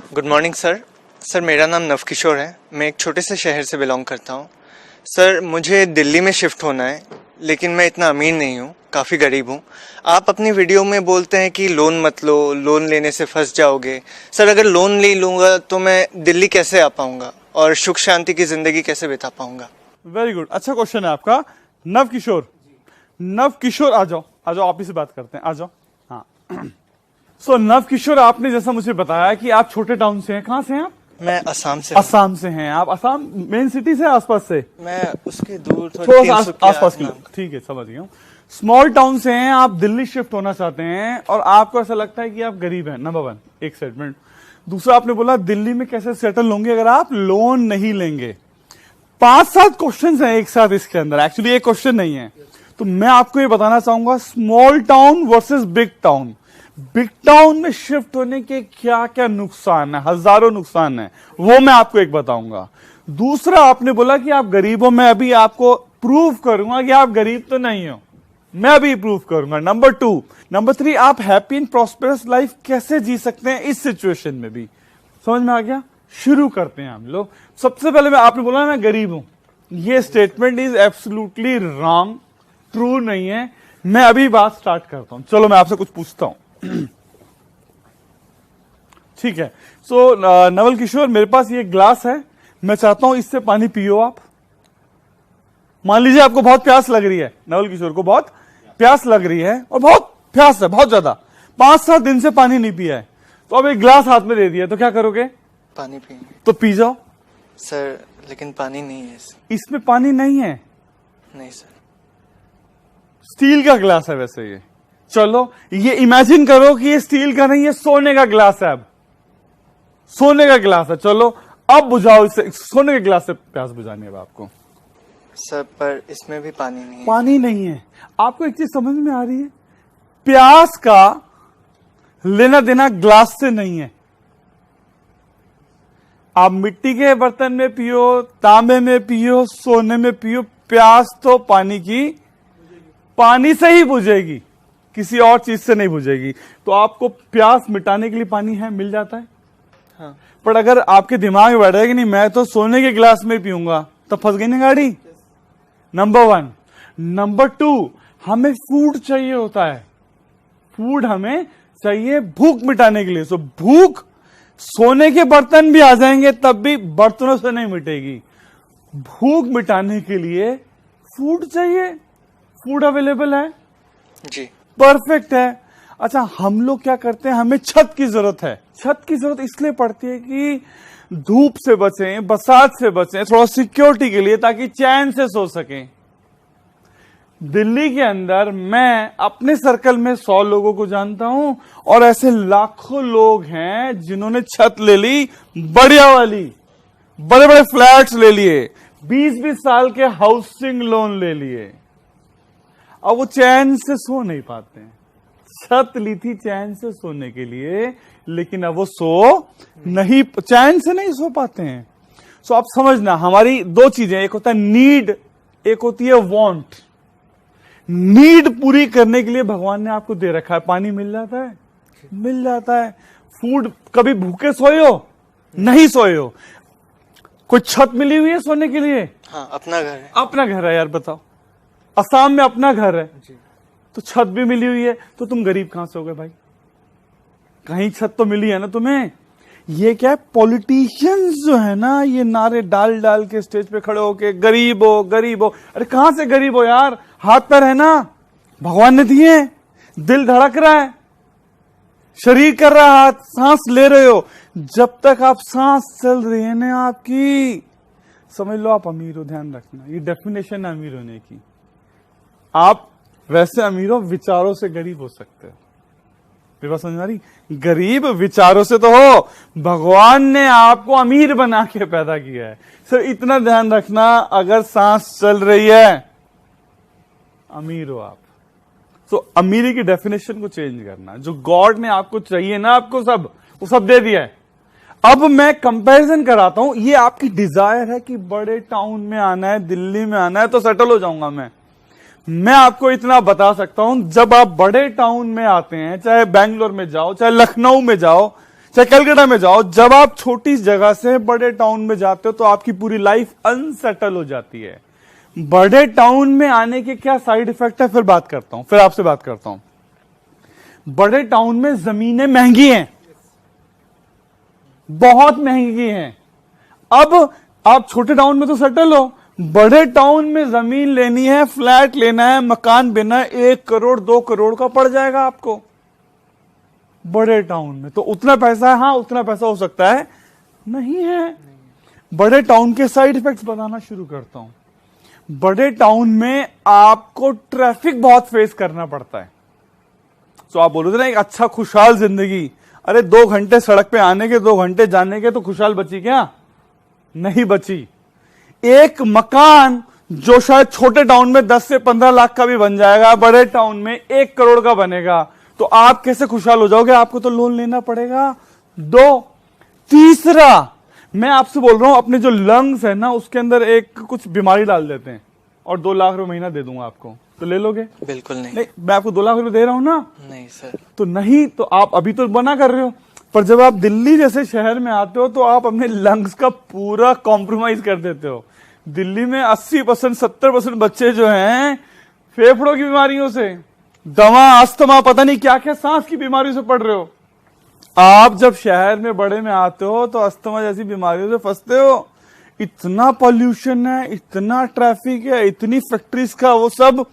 Good morning sir. Sir मेरा नाम नवकिशोर है, मैं एक छोटे से शहर से बिलोंग करता हूँ। सर मुझे दिल्ली में शिफ्ट होना है, लेकिन मैं इतना अमीर नहीं हूँ, काफ़ी गरीब हूँ। आप अपनी वीडियो में बोलते हैं कि लोन मत लो, लोन लेने से फंस जाओगे। सर अगर लोन ले लूँगा तो मैं दिल्ली कैसे आ पाऊँगा और सुख शांति की ज़िंदगी कैसे बिता पाऊँगा? वेरी गुड, अच्छा क्वेश्चन है आपका। नवकिशोर, नवकिशोर आ जाओ आप ही से बात करते हैं, आ जाओ। हाँ सो नवकिशोर, आपने जैसा मुझे बताया कि आप छोटे टाउन से हैं। कहाँ से हैं आप? मैं असम से। असम से हैं आप? असम मेन सिटी से आसपास से? मैं उसके दूर थोड़ा सा आसपास के, ठीक है समझ गया हूँ। स्मॉल टाउन से हैं आप, दिल्ली शिफ्ट होना चाहते हैं और आपको ऐसा लगता है कि आप गरीब हैं। नंबर वन, एक स्टेटमेंट। दूसरा, आपने बोला दिल्ली में कैसे सेटल होंगे अगर आप लोन नहीं लेंगे। 5-7 क्वेश्चन हैं एक साथ इसके अंदर, एक्चुअली एक क्वेश्चन नहीं है। तो मैं आपको ये बताना चाहूंगा, small town versus big town. Big town में शिफ्ट होने के क्या क्या नुकसान है, हजारों नुकसान है, वो मैं आपको एक बताऊंगा। दूसरा, आपने बोला कि आप गरीब हो, मैं अभी आपको प्रूव करूंगा कि आप गरीब तो नहीं हो, मैं अभी प्रूव करूंगा। नंबर 2, नंबर 3, आप हैप्पी एंड प्रॉस्पेरस लाइफ कैसे जी सकते हैं इस सिचुएशन में भी। समझ में आ गया? शुरू करते हैं हम लोग। सबसे पहले आपने बोला मैं गरीब हूं, ये statement is absolutely wrong, true नहीं है। मैं अभी बात स्टार्ट करता हूं। चलो मैं आपसे कुछ पूछता हूं, ठीक है? सो नवल किशोर, मेरे पास ये ग्लास है, मैं चाहता हूं इससे पानी पियो आप। मान लीजिए आपको बहुत प्यास लग रही है, नवल किशोर को बहुत प्यास लग रही है और बहुत प्यास है, बहुत ज्यादा, 5-7 दिन से पानी नहीं पिया है। तो अब एक ग्लास हाथ में दे दिया तो क्या करोगे? पानी पिएंगे। तो पी जाओ। सर लेकिन पानी नहीं है इसमें पानी नहीं है। नहीं सर। स्टील का ग्लास है वैसे ये। चलो ये इमेजिन करो कि ये स्टील का नहीं है, सोने का ग्लास है। अब सोने का ग्लास है। चलो अब बुझाओ इसे, सोने के ग्लास से प्यास बुझानी है अब आपको। सर पर इसमें भी पानी नहीं है। पानी नहीं है। आपको एक चीज समझ में आ रही है, प्यास का लेना देना ग्लास से नहीं है। आप मिट्टी के बर्तन में पियो, तांबे में पियो, सोने में पियो, प्यास तो पानी की, पानी से ही बुझेगी, किसी और चीज से नहीं बुझेगी। तो आपको प्यास मिटाने के लिए पानी है, मिल जाता है। हाँ। पर अगर आपके दिमाग में बैठा है कि नहीं मैं तो सोने के गिलास में पीऊंगा, तो फंस गई ना गाड़ी। नंबर 1। नंबर 2, हमें फूड चाहिए होता है। फूड हमें चाहिए भूख मिटाने के लिए। सो भूख, सोने के बर्तन भी आ जाएंगे तब भी बर्तनों से नहीं मिटेगी। भूख मिटाने के लिए फूड चाहिए। फूड अवेलेबल है जी, परफेक्ट है। अच्छा, हम लोग क्या करते हैं, हमें छत की जरूरत है। छत की जरूरत इसलिए पड़ती है कि धूप से बचें, बरसात से बचें, थोड़ा सिक्योरिटी के लिए, ताकि चैन से सो सकें। दिल्ली के अंदर मैं अपने सर्कल में 100 लोगों को जानता हूं और ऐसे लाखों लोग हैं जिन्होंने छत ले ली, बढ़िया वाली, बड़े बड़े फ्लैट्स ले लिए, 20-20 साल के हाउसिंग लोन ले लिए। अब वो चैन से सो नहीं पाते हैं। छत ली थी चैन से सोने के लिए, लेकिन अब वो चैन से नहीं सो पाते हैं। सो आप समझना, हमारी 2 चीजें, एक होता है नीड, एक होती है वांट। नीड पूरी करने के लिए भगवान ने आपको दे रखा है। पानी मिल जाता है, मिल जाता है। फूड, कभी भूखे सोए हो? नहीं सोए हो। कोई छत मिली हुई है सोने के लिए? हाँ, अपना घर है। अपना घर है यार, बताओ। असम में अपना घर है जी। तो छत भी मिली हुई है, तो तुम गरीब कहां से हो गए भाई? कहीं छत तो मिली है ना तुम्हें। ये क्या है, पॉलिटिशियंस जो है ना, ये नारे डाल डाल के स्टेज पे खड़े होके गरीब हो गरीब हो। अरे कहां से गरीब हो यार? हाथ पैर है ना, भगवान ने दिए, दिल धड़क रहा है, शरीर कर रहा है, हाथ, सांस ले रहे हो। जब तक आप सांस चल रही है ना आपकी, समझ लो आप अमीर हो। ध्यान रखना, ये डेफिनेशन है अमीर होने की। आप वैसे अमीर हो, विचारों से गरीब हो सकते हो। मेरी बात समझ में आ रही? गरीब विचारों से तो हो, भगवान ने आपको अमीर बना के पैदा किया है। सर इतना ध्यान रखना, अगर सांस चल रही है, अमीर हो आप। तो अमीरी की डेफिनेशन को चेंज करना। जो गॉड ने आपको चाहिए ना, आपको सब, वो सब दे दिया है। अब मैं कंपैरिजन कराता हूं। ये आपकी डिजायर है कि बड़े टाउन में आना है, दिल्ली में आना है तो सेटल हो जाऊंगा मैं आपको इतना बता सकता हूं, जब आप बड़े टाउन में आते हैं, चाहे बैंगलोर में जाओ, चाहे लखनऊ में जाओ, चाहे कलकत्ता में जाओ, जब आप छोटी जगह से बड़े टाउन में जाते हो तो आपकी पूरी लाइफ अनसेटल हो जाती है। बड़े टाउन में आने के क्या साइड इफेक्ट है, फिर बात करता हूं, फिर आपसे बात करता हूं। बड़े टाउन में जमीनें महंगी हैं, बहुत महंगी हैं। अब आप छोटे टाउन में तो सेटल हो, बड़े टाउन में जमीन लेनी है, फ्लैट लेना है, मकान लेना है, 1 करोड़ 2 करोड़ का पड़ जाएगा आपको बड़े टाउन में। तो उतना पैसा है, हाँ उतना पैसा हो सकता है, नहीं है। बड़े टाउन के साइड इफेक्ट्स बताना शुरू करता हूं। बड़े टाउन में आपको ट्रैफिक बहुत फेस करना पड़ता है। तो आप बोलोगे ना एक अच्छा खुशहाल जिंदगी, अरे 2 घंटे सड़क पे आने के 2 घंटे जाने के, तो खुशहाल बची क्या? नहीं बची। एक मकान जो शायद छोटे टाउन में 10 से 15 लाख का भी बन जाएगा, बड़े टाउन में 1 करोड़ का बनेगा। तो आप कैसे खुशहाल हो जाओगे? आपको तो लोन लेना पड़ेगा। 2, तीसरा मैं आपसे बोल रहा हूं, अपने जो लंग्स है ना उसके अंदर एक कुछ बीमारी डाल देते हैं और 2 लाख रुपए महीना दे दूंगा आपको, तो ले लोगे? बिल्कुल नहीं। नहीं, मैं आपको 2 लाख रुपए दे रहा हूं ना। नहीं सर। तो नहीं, तो आप अभी तो मना कर रहे हो, पर जब आप दिल्ली जैसे शहर में आते हो तो आप अपने लंग्स का पूरा कॉम्प्रोमाइज कर देते हो। दिल्ली में 80% 70% बच्चे जो हैं फेफड़ों की बीमारियों से, दमा, अस्थमा, पता नहीं क्या क्या सांस की बीमारियों से पड़ रहे हो। आप जब शहर में बड़े में आते हो तो अस्थमा जैसी बीमारियों से फंसते हो। इतना पॉल्यूशन है, इतना ट्रैफिक है, इतनी फैक्ट्रीज का वो सब,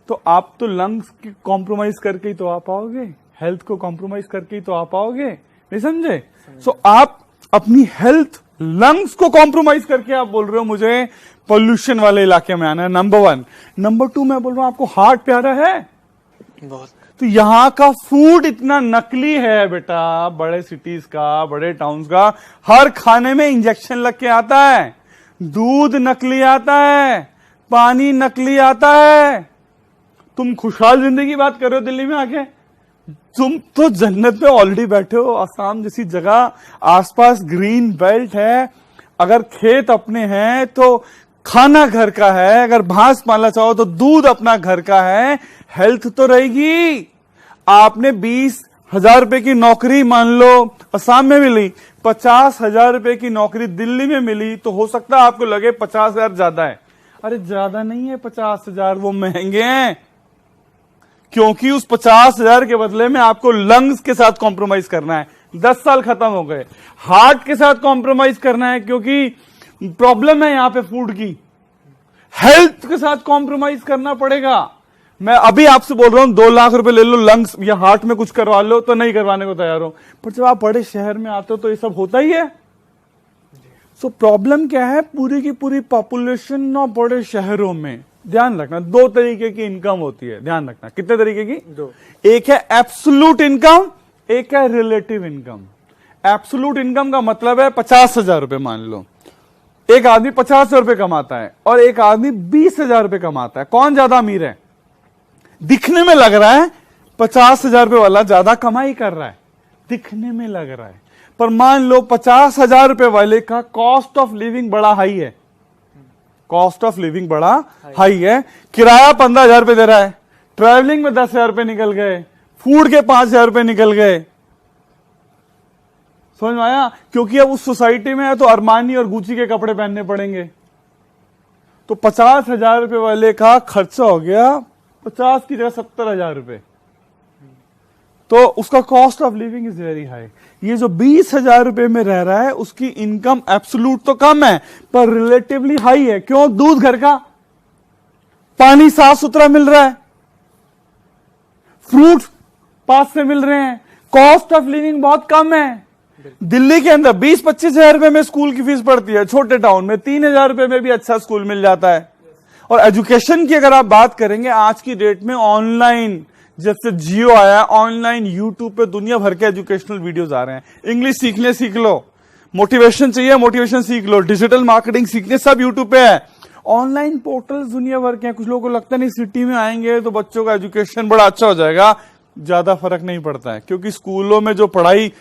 तो आप तो लंग्स की कॉम्प्रोमाइज करके ही तो आ पाओगे, हेल्थ को कॉम्प्रोमाइज करके ही तो आ पाओगे, नहीं समझे? सो आप अपनी हेल्थ, लंग्स को कॉम्प्रोमाइज करके आप बोल रहे हो मुझे पॉल्यूशन वाले इलाके में आना है। नंबर 1। नंबर 2 मैं बोल रहा हूं आपको हार्ट प्यारा है बहुत। तो यहां का फूड इतना नकली है बेटा, बड़े सिटीज का, बड़े टाउन्स का, हर खाने में इंजेक्शन लग के आता है, दूध नकली आता है, पानी नकली आता है। तुम खुशहाल जिंदगी की बात कर रहे हो दिल्ली में आके? तुम तो जन्नत में ऑलरेडी बैठे हो। आसाम जैसी जगह, आसपास ग्रीन बेल्ट है, अगर खेत अपने हैं तो खाना घर का है, अगर भैंस पालना चाहो तो दूध अपना घर का है, हेल्थ तो रहेगी। आपने 20,000 रुपए की नौकरी मान लो असम में मिली, 50,000 रुपए की नौकरी दिल्ली में मिली, तो हो सकता है आपको लगे 50,000 ज्यादा है। अरे ज्यादा नहीं है 50,000, वो महंगे हैं, क्योंकि उस 50,000 के बदले में आपको लंग्स के साथ कॉम्प्रोमाइज करना है। 10 साल खत्म हो गए। हार्ट के साथ कॉम्प्रोमाइज करना है क्योंकि प्रॉब्लम है यहां पे फूड की। हेल्थ के साथ कॉम्प्रोमाइज करना पड़ेगा। मैं अभी आपसे बोल रहा हूं 2 लाख रुपए ले लो, लंग्स या हार्ट में कुछ करवा लो, तो नहीं करवाने को तैयार हो। पर जब आप बड़े शहर में आते हो तो ये सब होता ही है। सो प्रॉब्लम क्या है? पूरी की पूरी पॉपुलेशन ना बड़े शहरों में, ध्यान रखना 2 तरीके की इनकम होती है। ध्यान रखना कितने तरीके की? 2। एक है एब्सोल्यूट इनकम, एक है रिलेटिव इनकम। एब्सोल्यूट इनकम का मतलब है 50,000 रुपए मान लो, एक आदमी 50,000 रुपए कमाता है और एक आदमी 20,000 रुपए कमाता है। कौन ज्यादा अमीर है? दिखने में लग रहा है 50,000 रुपए वाला ज्यादा कमाई कर रहा है, दिखने में लग रहा है, पर मान लो 50,000 रुपए वाले का कॉस्ट ऑफ लिविंग बड़ा हाई है। कॉस्ट ऑफ लिविंग बड़ा हाई है, किराया 15,000 रुपए दे रहा है, ट्रैवलिंग में 10,000 रुपए निकल गए, फूड के 5,000 रुपए निकल गए। समझ में आया? क्योंकि अब उस सोसाइटी में है तो अरमानी और गुची के कपड़े पहनने पड़ेंगे। तो 50,000 रुपए वाले का खर्चा हो गया 50 की जगह 70,000 रुपए, तो उसका cost of living is very high. ये जो 20,000 रुपए में रह रहा है उसकी इनकम एब्सोल्यूट तो कम है पर रिलेटिवली हाई है। क्यों? दूध घर का, पानी साफ सुथरा मिल रहा है, फ्रूट पास से मिल रहे हैं, कॉस्ट ऑफ लिविंग बहुत कम है। दिल्ली के अंदर 20-25 हजार रुपए में स्कूल की फीस पड़ती है, छोटे टाउन में 3,000 रुपए में भी अच्छा स्कूल मिल जाता है। और एजुकेशन की अगर आप बात करेंगे आज की डेट में, ऑनलाइन जब से जियो आया, ऑनलाइन यूट्यूब पे दुनिया भर के एजुकेशनल वीडियोस आ रहे हैं। इंग्लिश सीखने सीख लो, मोटिवेशन चाहिए मोटिवेशन सीख लो, डिजिटल मार्केटिंग सीखने सब यूट्यूब पे है। ऑनलाइन पोर्टल्स दुनिया भर के हैं। कुछ लोगों को लगता नहीं सिटी में आएंगे तो बच्चों का एजुकेशन बड़ा अच्छा हो जाएगा, ज्यादा फर्क नहीं पड़ता है, क्योंकि स्कूलों में जो पढ़ाई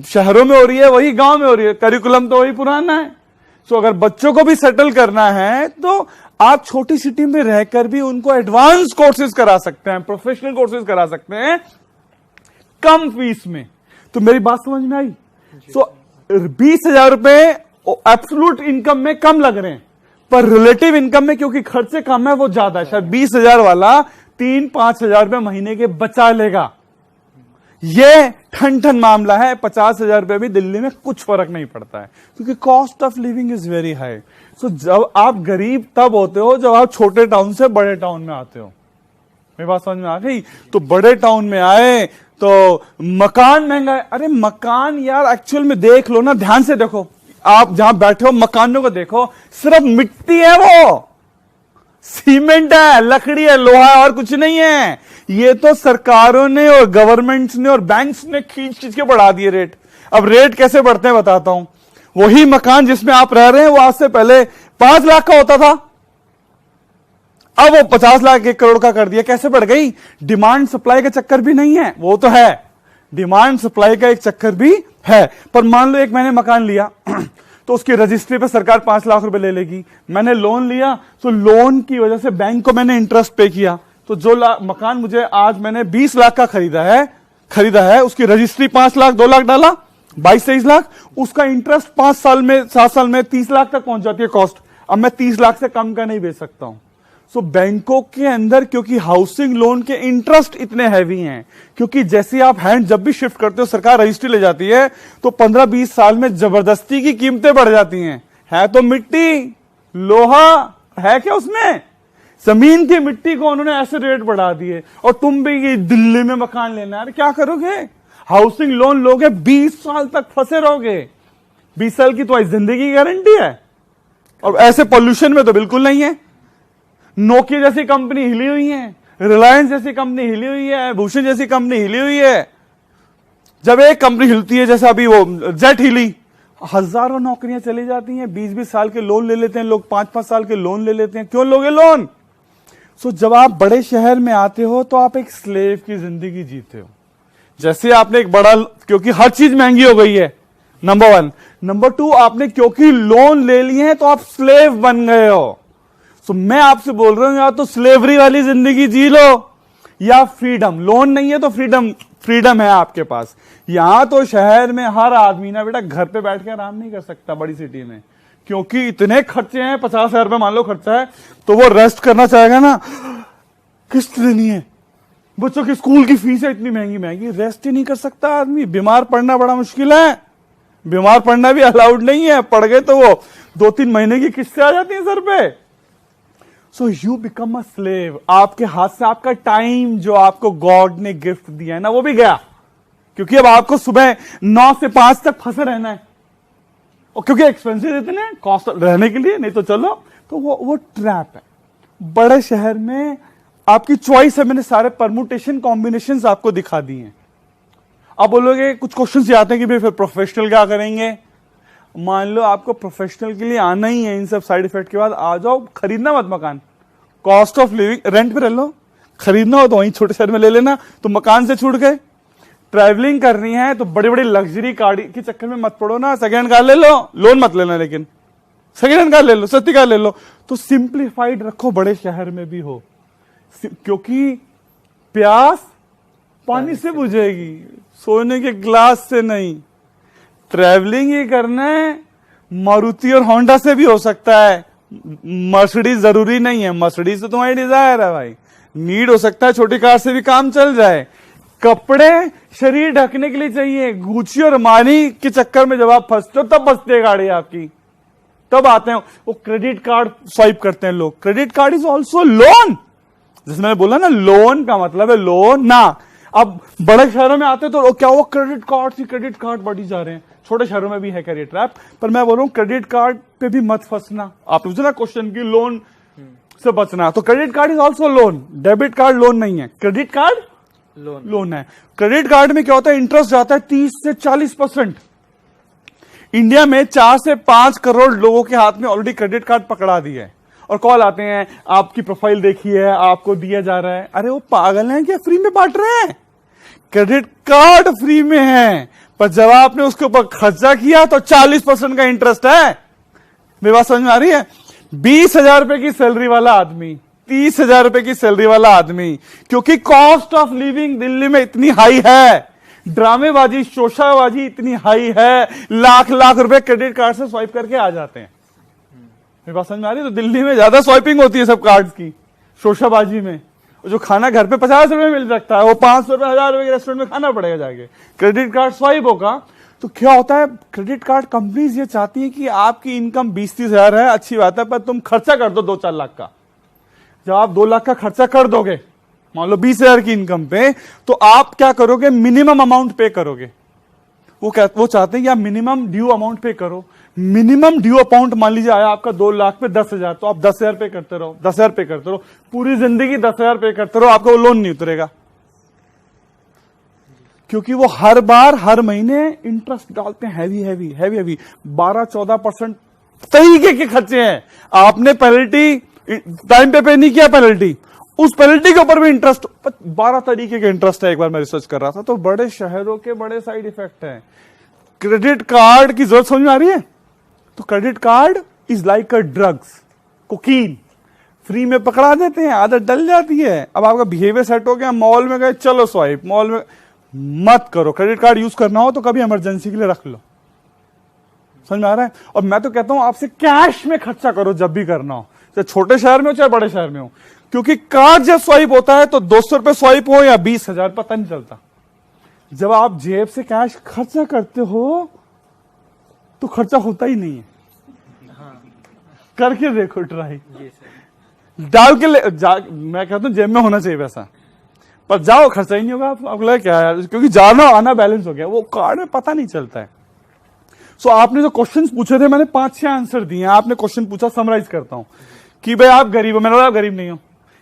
शहरों में हो रही है वही गांव में हो रही है, करिकुलम तो वही पुराना है। सो अगर बच्चों को भी सेटल करना है तो आप छोटी सिटी में रहकर भी उनको एडवांस कोर्सेज करा सकते हैं, प्रोफेशनल कोर्सेज करा सकते हैं कम फीस में। तो मेरी बात समझ में आई? सो 20,000 रुपए एब्सोल्यूट इनकम में कम लग रहे हैं, पर रिलेटिव इनकम में क्योंकि खर्चे कम है वो ज्यादा है। शायद 20,000 वाला 3-5 हजार रुपए महीने के बचा लेगा। ये ठन ठन मामला है। 50,000 रुपए भी दिल्ली में कुछ फर्क नहीं पड़ता है, क्योंकि cost of living is very high. So जब आप गरीब तब होते हो जब आप छोटे टाउन से बड़े टाउन में आते हो। मेरी बात समझ में आ गई? तो बड़े टाउन में आए तो मकान महंगा है। अरे मकान यार एक्चुअल में देख लो ना, ध्यान से देखो, आप जहां बैठे हो मकानों को देखो, सिर्फ मिट्टी है, वो सीमेंट है, लकड़ी है, लोहा है, और कुछ नहीं है। ये तो सरकारों ने और गवर्नमेंट्स ने और बैंक्स ने खींच खींच के बढ़ा दिए रेट। अब रेट कैसे बढ़ते हैं बताता हूं। वही मकान जिसमें आप रह रहे हैं वो आज से पहले 5 लाख का होता था, अब वो 50 लाख 1 करोड़ का कर दिया। कैसे बढ़ गई? डिमांड सप्लाई का चक्कर भी नहीं है, वो तो है, डिमांड सप्लाई का एक चक्कर भी है। पर मान लो एक मैंने मकान लिया तो उसकी रजिस्ट्री पे सरकार 5 लाख रुपए ले लेगी। मैंने लोन लिया तो लोन की वजह से बैंक को मैंने इंटरेस्ट पे किया, तो जो मकान मुझे आज मैंने 20 लाख का खरीदा है, उसकी रजिस्ट्री 5 लाख 2 लाख डाला, 22-23 लाख, उसका इंटरेस्ट 5 साल में 7 साल में 30 लाख तक पहुंच जाती है कॉस्ट। अब मैं 30 लाख से कम का नहीं बेच सकता हूं। सो बैंकों के अंदर क्योंकि हाउसिंग लोन के इंटरेस्ट इतने हैवी हैं, क्योंकि जैसे आप हैंड जब भी शिफ्ट करते हो सरकार रजिस्ट्री ले जाती है, तो 15-20 साल में जबरदस्ती की कीमतें बढ़ जाती हैं। है तो मिट्टी, लोहा है क्या उसमें? जमीन की मिट्टी को उन्होंने ऐसे रेट बढ़ा दिए, और तुम भी ये दिल्ली में मकान लेना है, क्या करोगे? हाउसिंग लोन लोगे 20 साल तक फंसे रहोगे। 20 साल की तुम्हारी जिंदगी की गारंटी है, और ऐसे पॉल्यूशन में तो बिल्कुल नहीं है। नोकिया जैसी कंपनी हिली हुई है, रिलायंस जैसी कंपनी हिली हुई है, भूषण जैसी कंपनी हिली हुई है। जब एक कंपनी हिलती है, जैसे अभी वो जेट हिली, हजारों नौकरियां चली जाती हैं। 20-20 साल के लोन ले लेते हैं लोग, 5-5 साल के लोन ले लेते हैं। क्यों लोगे लोन? सो जब आप बड़े शहर में आते हो तो आप एक स्लेव की जिंदगी जीते हो। जैसे आपने एक बड़ा, क्योंकि हर चीज महंगी हो गई है, नंबर 1। नंबर 2, आपने क्योंकि लोन ले लिए हैं तो आप स्लेव बन गए हो। सो मैं आपसे बोल रहा हूं, या तो स्लेवरी वाली जिंदगी जी लो, या फ्रीडम। लोन नहीं है तो फ्रीडम है आपके पास। यहां तो शहर में हर आदमी ना बेटा घर पे बैठ के आराम नहीं कर सकता बड़ी सिटी में, क्योंकि इतने खर्चे हैं। 50,000 रुपए मान लो खर्चा है, तो वो रेस्ट करना चाहेगा ना, किस्त देनी है, बच्चों की स्कूल की फीस है इतनी महंगी महंगी, रेस्ट ही नहीं कर सकता आदमी। बीमार पड़ना बड़ा मुश्किल है, बीमार पड़ना भी अलाउड नहीं है। पड़ गए तो वो 2-3 महीने की किस्तें आ जाती है सर पे। So you become a slave. आपके हाथ से आपका टाइम जो आपको गॉड ने गिफ्ट दिया है ना, वो भी गया, क्योंकि अब आपको सुबह 9 से 5 तक फंसे रहना है, और क्योंकि एक्सपेंसिव इतने हैं कॉस्ट रहने के लिए, नहीं तो चलो, तो वो ट्रैप है। बड़े शहर में आपकी चॉइस है, मैंने सारे परमुटेशन कॉम्बिनेशंस आपको दिखा दिए हैं। आप बोलोगे, कुछ क्वेश्चंस आते हैं कि भाई फिर प्रोफेशनल क्या करेंगे? मान लो आपको प्रोफेशनल के लिए आना ही है, इन सब साइड इफेक्ट के बाद आ जाओ, खरीदना मत मकान, कॉस्ट ऑफ लिविंग रेंट पे रह लो। खरीदना हो तो वहीं छोटे शहर में ले लेना, तो मकान से छूट गए। ट्रैवलिंग करनी है तो बड़ी बड़ी लग्जरी कार के चक्कर में मत पड़ो ना, सेकेंड कार ले लो, लोन मत लेना, लेकिन सेकेंड हैंड कार ले लो, सस्ती कार ले लो। तो सिंप्लीफाइड रखो, बड़े शहर में भी हो, क्योंकि प्यास पानी से बुझेगी, सोने के ग्लास से नहीं। ट्रैवलिंग ही करना है, मारुति और होंडा से भी हो सकता है, मर्सिडीज जरूरी नहीं है। मर्सिडीज तो तुम्हारी डिजायर है भाई, नीड हो सकता है छोटी कार से भी काम चल जाए। कपड़े शरीर ढकने के लिए चाहिए, गुची और मानी के चक्कर में जब आप फंसते हो तब बचती है गाड़ी आपकी, तब आते हैं वो क्रेडिट कार्ड स्वाइप करते हैं लोग। Credit card is also loan, जैसे मैंने बोला ना, लोन का मतलब है लोन ना। अब बड़े शहरों में आते तो क्या वो क्रेडिट कार्ड बढ़ी जा रहे हैं, छोटे शहरों में भी है क्या ये ट्रैप? पर मैं बोल रहा हूं क्रेडिट कार्ड पे भी मत फंसना। आप पूछो ना क्वेश्चन की लोन से बचना, तो credit card is also loan, debit card loan नहीं है, क्रेडिट कार्ड लोन है। क्रेडिट कार्ड में क्या होता है, इंटरेस्ट जाता है 30 से 40%। इंडिया में 4 से 5 करोड़ लोगों के हाथ में ऑलरेडी क्रेडिट कार्ड पकड़ा दिया है, और कॉल आते हैं, आपकी प्रोफाइल देखी है, आपको दिया जा रहा है। अरे वो पागल हैं क्या, फ्री में बांट रहे हैं? क्रेडिट कार्ड फ्री में है, पर जब आपने उसके ऊपर खर्चा किया तो 40% का इंटरेस्ट है। मेरी बात समझ में आ रही है? 20,000 रुपए की सैलरी वाला आदमी, 30,000 रुपए की सैलरी वाला आदमी, क्योंकि कॉस्ट ऑफ लिविंग दिल्ली में इतनी हाई है, ड्रामेबाजी, शोशाबाजी इतनी हाई है, लाख लाख रुपए क्रेडिट कार्ड से स्वाइप करके आ जाते हैं। मेरी बात समझ में आ रही है? तो दिल्ली में ज्यादा स्वाइपिंग होती है सब कार्ड्स की, शोशाबाजी में। जो खाना घर पे 50 रुपए मिल सकता है, वो 500 रुपए 1000 रुपए के रेस्टोरेंट में खाना पड़ेगा जाके। क्रेडिट कार्ड स्वाइप होगा तो क्या होता है, क्रेडिट कार्ड कंपनीज ये चाहती है कि आपकी इनकम 20-30 हजार है, अच्छी बात है, पर तुम खर्चा कर दो 2-4 लाख का। जब आप 2 लाख का खर्चा कर दोगे, मान लो 20 हजार की इनकम पे, तो आप क्या करोगे, मिनिमम अमाउंट पे करोगे। वो चाहते हैं कि आप मिनिमम ड्यू अमाउंट पे करो। मिनिमम ड्यू अमाउंट मान लीजिए आया आपका 2 लाख पे 10,000, तो आप 10,000 पे करते रहो, 10,000 पे करते रहो, पूरी जिंदगी 10,000 पे करते रहो, आपका वो लोन नहीं उतरेगा। क्योंकि वो हर बार हर महीने इंटरेस्ट डालते हैं, हैवी 12-14% तरीके के खर्चे हैं। आपने पेनल्टी टाइम पे नहीं किया, पेनल्टी, उस पेनल्टी के ऊपर भी इंटरेस्ट, 12 तरीके के इंटरेस्ट है। एक बार मैं रिसर्च कर रहा था, तो बड़े शहरों के बड़े साइड इफेक्ट हैं। क्रेडिट कार्ड की जरूरत समझ में आ रही है? तो credit card is like a drugs, cocaine. Free में पकड़ा देते हैं, आदत डल जाती है। अब आपका बिहेवियर सेट हो गया, मॉल में गए, चलो स्वाइप, मॉल में मत करो। क्रेडिट कार्ड यूज करना हो तो कभी इमरजेंसी के लिए रख लो। समझ में आ रहा है? और मैं तो कहता हूं आपसे कैश में खर्चा करो जब भी करना हो, चाहे छोटे शहर में हो चाहे बड़े शहर में हो। क्योंकि कार्ड जब स्वाइप होता है तो 200 रुपए स्वाइप हो या 20,000, पता नहीं चलता। जब आप जेब से कैश खर्चा करते हो तो खर्चा होता ही नहीं है। करके देखो ट्राई, डाल के मैं कहता हूं जेब में होना चाहिए पैसा, पर जाओ खर्चा ही नहीं होगा। आपको लगा क्या यार, क्योंकि जाना आना बैलेंस हो गया, वो कार्ड में पता नहीं चलता है। सो आपने जो क्वेश्चंस पूछे थे, मैंने 5-6 आंसर दिए हैं। आपने क्वेश्चन पूछा, समराइज करता हूं कि भाई आप गरीब हो। मैंने बोला आप गरीब नहीं हो।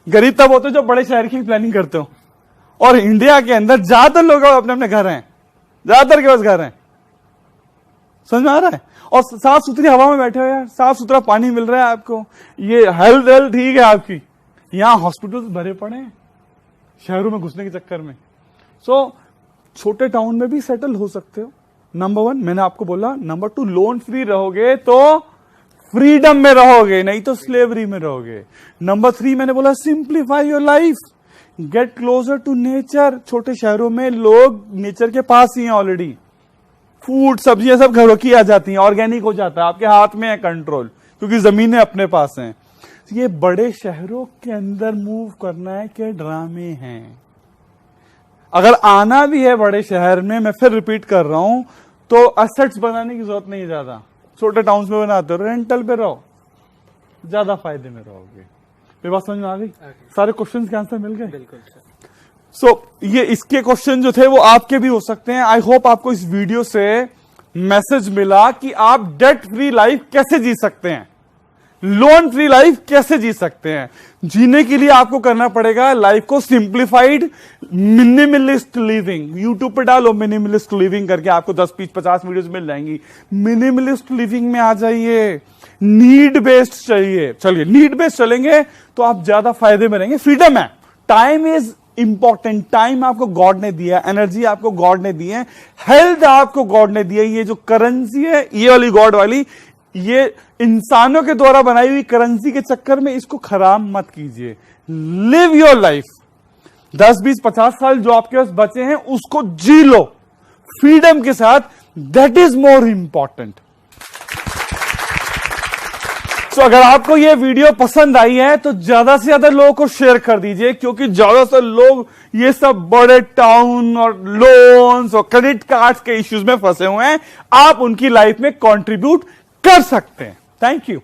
गरीब तब होते हो जब बड़े शहर की प्लानिंग करते हो। और इंडिया के अंदर ज्यादातर लोग अपने अपने घर हैं, ज्यादातर के पास घर हैं। समझ में आ रहा है? और साफ सुथरी हवा में बैठे हो यार, साफ सुथरा पानी मिल रहा है आपको, ये हेल्थ ठीक है आपकी। यहां हॉस्पिटल्स भरे पड़े हैं शहरों में घुसने के चक्कर में। सो छोटे टाउन में भी सेटल हो सकते हो। नंबर 1 मैंने आपको बोला। नंबर 2 लोन फ्री रहोगे तो फ्रीडम में रहोगे, नहीं तो स्लेवरी में रहोगे। नंबर 3 मैंने बोला simplify your life, get closer to nature. छोटे शहरों में लोग नेचर के पास ही हैं ऑलरेडी। फूड सब्जियां सब घरों की आ जाती हैं, ऑर्गेनिक हो जाता है, आपके हाथ में है कंट्रोल, क्योंकि जमीनें अपने पास हैं। ये बड़े शहरों के अंदर मूव करना है कि ड्रामे हैं। अगर आना भी है बड़े शहर में, मैं फिर रिपीट कर रहा हूं, तो असेट्स बनाने की जरूरत नहीं ज्यादा। छोटे टाउन्स में बनाते हो, रेंटल पे रहो, ज्यादा फायदे में रहोगे। मेरी बात समझ में आ गई? सारे क्वेश्चंस के आंसर मिल गए? बिल्कुल सर। सो ये इसके क्वेश्चन जो थे वो आपके भी हो सकते हैं। आई होप आपको इस वीडियो से मैसेज मिला कि आप डेट फ्री लाइफ कैसे जी सकते हैं, लोन फ्री लाइफ कैसे जी सकते हैं। जीने के लिए आपको करना पड़ेगा लाइफ को सिंप्लीफाइड मिनिमलिस्ट लिविंग। यूट्यूब पे डालो मिनिमलिस्ट लिविंग करके, आपको 10-20-50 वीडियोस मिल जाएंगी। मिनिमलिस्ट लिविंग में आ जाइए, नीड बेस्ड चाहिए। चलिए नीड बेस्ड चलेंगे तो आप ज्यादा फायदे में रहेंगे। फ्रीडम है, टाइम इज इंपॉर्टेंट। टाइम आपको गॉड ने दिया, एनर्जी आपको गॉड ने दी है, हेल्थ आपको गॉड ने दी है। ये जो करेंसी है, ये वाली गॉड वाली, ये इंसानों के द्वारा बनाई हुई करेंसी के चक्कर में इसको खराब मत कीजिए। Live your life. 10-20-50 साल जो आपके पास बचे हैं उसको जी लो फ्रीडम के साथ। That is more important. तो अगर आपको यह वीडियो पसंद आई है तो ज्यादा से ज्यादा लोगों को शेयर कर दीजिए, क्योंकि ज्यादातर लोग ये सब बड़े टाउन और लोन्स और क्रेडिट कार्ड्स के इश्यूज में फंसे हुए हैं। आप उनकी लाइफ में कंट्रीब्यूट कर सकते हैं। Thank you.